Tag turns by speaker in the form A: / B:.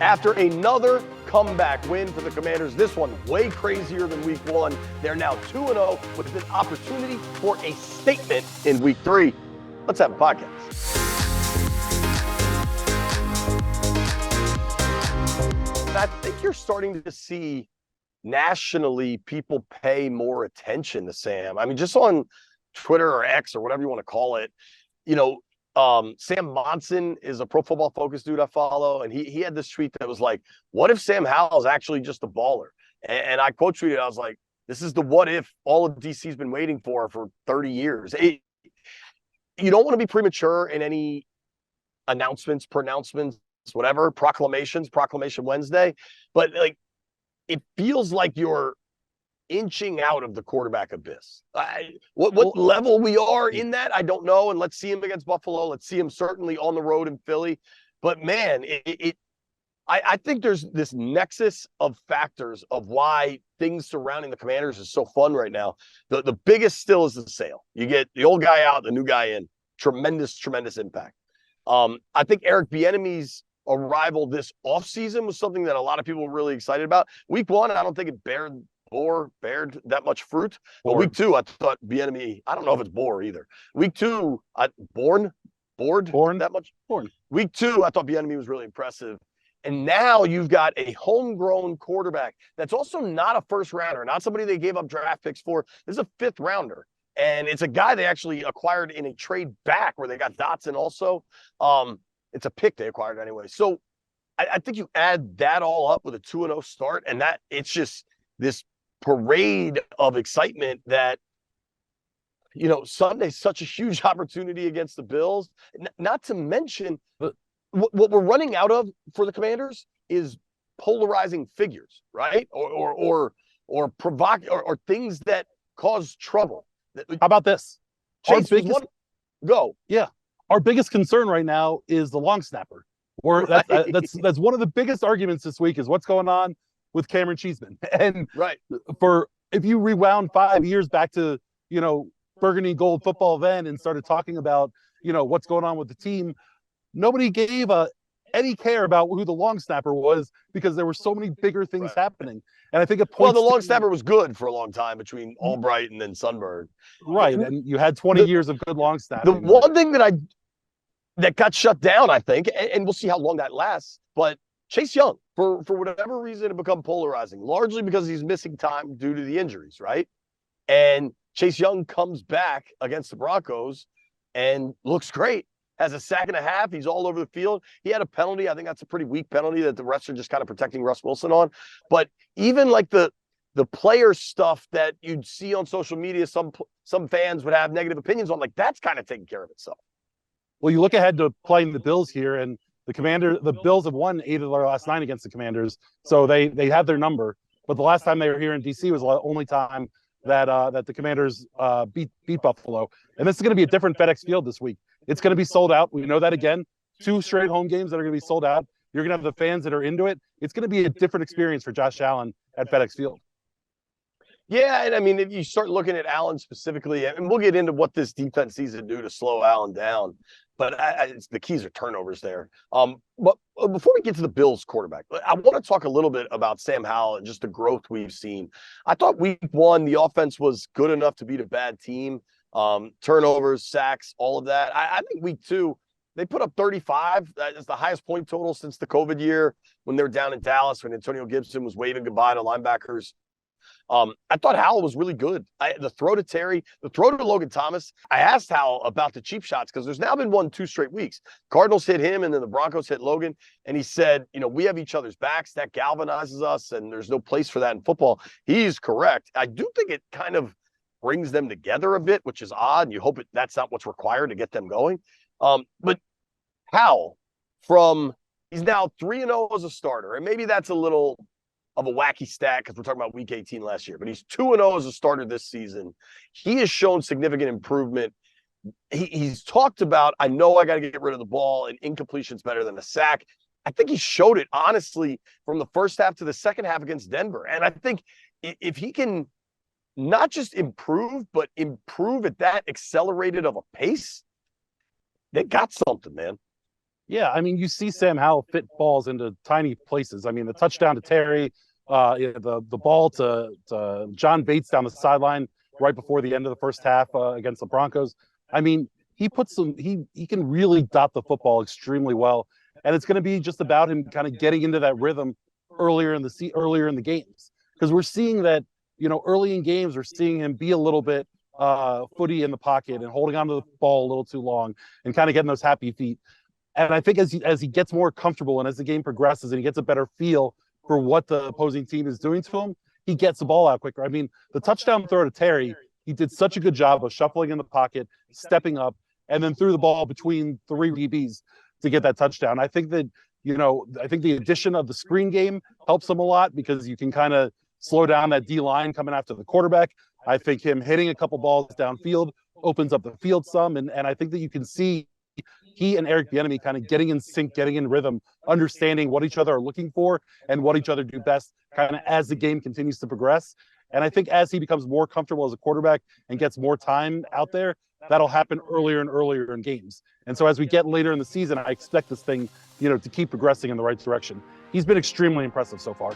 A: After another comeback win for the Commanders, this one way crazier than week one. They're now 2-0 with an opportunity for a statement in week 3. Let's have a podcast. I think you're starting to see nationally people pay more attention to Sam. I mean, just on Twitter or X or whatever you want to call it, you know, Sam Monson is a Pro Football Focus dude I follow, and he had this tweet that was like, what if Sam Howell is actually just a baller? And I quote tweeted, I was like, this is the what if all of DC's been waiting for 30 years. You don't want to be premature in any announcements, pronouncements, whatever, proclamation Wednesday, but like, it feels like you're inching out of the quarterback abyss. What level we are in that, I don't know. And let's see him against Buffalo. Let's see him certainly on the road in Philly. But man, I think there's this nexus of factors of why things surrounding the Commanders is so fun right now. The biggest still is the sale. You get the old guy out, the new guy in. Tremendous impact. I think Eric Bieniemy's arrival this offseason was something that a lot of people were really excited about. Week one, I don't think it bared that much fruit. But week two, I thought Bieniemy, I don't know if it's bore either. Week two, bored that much.
B: Born.
A: Week two, I thought Bieniemy was really impressive. And now you've got a homegrown quarterback that's also not a first rounder, not somebody they gave up draft picks for. This is a 5th rounder. And it's a guy they actually acquired in a trade back where they got Dotson also. It's a pick they acquired anyway. So I think you add that all up with a 2-0 start, and that it's just this parade of excitement that, you know, Sunday's such a huge opportunity against the Bills. Not to mention what we're running out of for the Commanders is polarizing figures, right? Or things that cause trouble.
B: How about this?
A: Chase, go.
B: Yeah. Our biggest concern right now is the long snapper. That's one of the biggest arguments this week is what's going on with Cameron Cheeseman. And
A: right.
B: If you rewound 5 years back to, you know, Burgundy Gold football then and started talking about, you know, what's going on with the team, nobody gave any care about who the long snapper was because there were so many bigger things happening. And I think
A: the long snapper was good for a long time between Albright and then Sundberg.
B: Right. And you had 20 years of good long snapping.
A: The one thing that got shut down, I think, and we'll see how long that lasts, but Chase Young, for whatever reason, it become polarizing, largely because he's missing time due to the injuries, right? And Chase Young comes back against the Broncos and looks great. Has a sack and a half. He's all over the field. He had a penalty. I think that's a pretty weak penalty that the refs are just kind of protecting Russ Wilson on. But even like the player stuff that you'd see on social media, some fans would have negative opinions on, like that's kind of taking care of itself.
B: Well, you look ahead to playing the Bills here, and the Bills have won 8 of their last 9 against the Commanders, so they have their number. But the last time they were here in D.C. was the only time that the Commanders beat Buffalo. And this is going to be a different FedEx Field this week. It's going to be sold out. We know that again. 2 straight home games that are going to be sold out. You're going to have the fans that are into it. It's going to be a different experience for Josh Allen at FedEx Field.
A: Yeah, and I mean, if you start looking at Allen specifically, and we'll get into what this defense needs to do to slow Allen down, but the keys are turnovers there. But before we get to the Bills quarterback, I want to talk a little bit about Sam Howell and just the growth we've seen. I thought week one, the offense was good enough to beat a bad team. Turnovers, sacks, all of that. I think week two, they put up 35. That's the highest point total since the COVID year when they were down in Dallas, when Antonio Gibson was waving goodbye to linebackers. I thought Howell was really good. The throw to Terry, the throw to Logan Thomas. I asked Howell about the cheap shots because there's now been 2 straight weeks. Cardinals hit him and then the Broncos hit Logan. And he said, you know, we have each other's backs. That galvanizes us and there's no place for that in football. He's correct. I do think it kind of brings them together a bit, which is odd. And you hope that's not what's required to get them going. But Howell, he's now 3-0 as a starter. And maybe that's a little of a wacky stat because we're talking about week 18 last year, but he's 2-0 as a starter this season. He has shown significant improvement. He's talked about, I know I got to get rid of the ball and incompletion's better than a sack. I think he showed it, honestly, from the first half to the second half against Denver. And I think if he can not just improve, but improve at that accelerated of a pace, they got something, man.
B: Yeah, I mean, you see Sam Howell fit balls into tiny places. I mean, the touchdown to Terry, the ball to John Bates down the sideline right before the end of the first half against the Broncos. I mean, he can really dot the football extremely well, and it's going to be just about him kind of getting into that rhythm earlier in the games, because we're seeing that, early in games we're seeing him be a little bit footy in the pocket and holding onto the ball a little too long and kind of getting those happy feet. And I think as he gets more comfortable and as the game progresses and he gets a better feel for what the opposing team is doing to him, he gets the ball out quicker. I mean, the touchdown throw to Terry, he did such a good job of shuffling in the pocket, stepping up, and then threw the ball between 3 DBs to get that touchdown. I think that, I think the addition of the screen game helps him a lot, because you can kind of slow down that D line coming after the quarterback. I think him hitting a couple balls downfield opens up the field some, and I think that you can see he and Eric Bieniemy kind of getting in sync, getting in rhythm, understanding what each other are looking for and what each other do best kind of as the game continues to progress. And I think as he becomes more comfortable as a quarterback and gets more time out there, that'll happen earlier and earlier in games. And so as we get later in the season, I expect this thing, to keep progressing in the right direction. He's been extremely impressive so far.